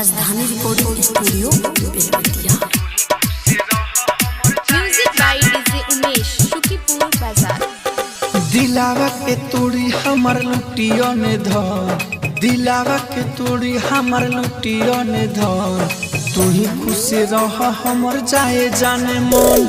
राजधानी recording studio Belwatiya. Music by DJ Umesh, Shukipur Bazar. दिलावा के तोड़ी हमर लुटियो ने धर, दिलावा के तोड़ी हमर लुटियो ने धर। तू ही खुश रह हमर जाए जाने मन,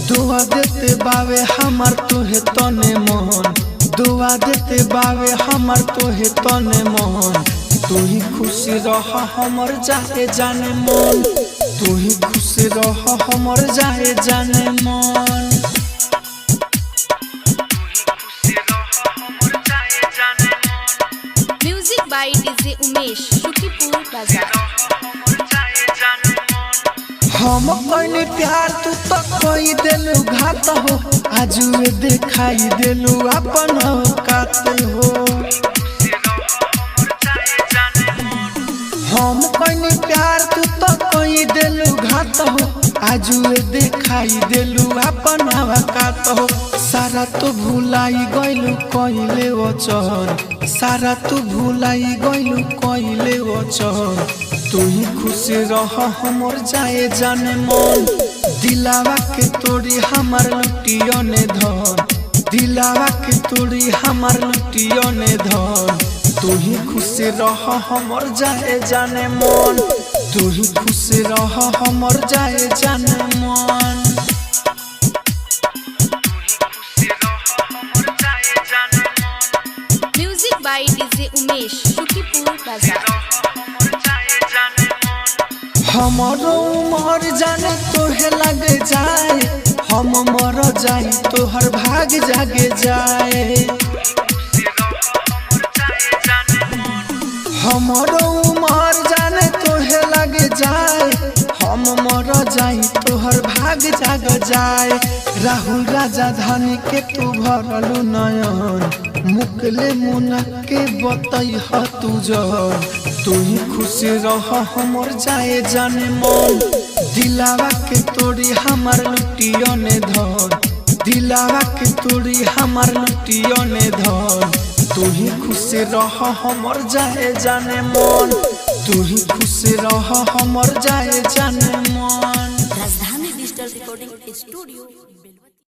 दुआ देते बावे हमर तोहे तने मन, दुआ देते बावे हमर तोहे तने मन। तू ही खुश रह हमर जाए जाने मन, तू ही खुश रह हमर जाए जाने मन। Music by DJ Umesh, Shukipur Bazar. हम कहनी प्यार तू तो कोई दिलु घात हो, आजुए दिखाई दिलु अपन औकात हो। हम कहनी प्यार तू तो कोई दिलु घात हो, आजुए दिखाई दिलु अपन औकात हो। सारा तो भुलाई गइलु कइले वचन, सारा तू भुलाई गइलु कइले वचन। तू ही खुश रह हमर जाए जाने मन, दिलावा के तोड़ी हमर लुटियो ने धर, दिलावा के तोड़ी हमर लुटियो ने धर। तू ही खुश रह हमर जाए जाने मन, तू ही खुश रह हमर जाए जाने मन। Music by DJ Umesh, Shukipur Bazar. हमारो उमर जाने तोहे लगे जाए, हम मर जाए तोहर भाग जागे जाए। हमारो उमर जाने तोहे लगे जाए, हम मर जाए तोहर भाग जाग जाए। राहुल राजा धनी के तू भरलू नयन, मुकले मुना के बतई ह तू जन। तू ही खुश रह हमर जाए जाने मन, दिलावा के तोड़ी हमर लुटियो ने धर, दिलावा के तोड़ी हमर लुटियो ने धर। तू ही खुश रह हमर जाए जाने मन, तू ही खुश रह हमर जाए जाने मन। राजधानी डिजिटल रिकॉर्डिंग स्टूडियो।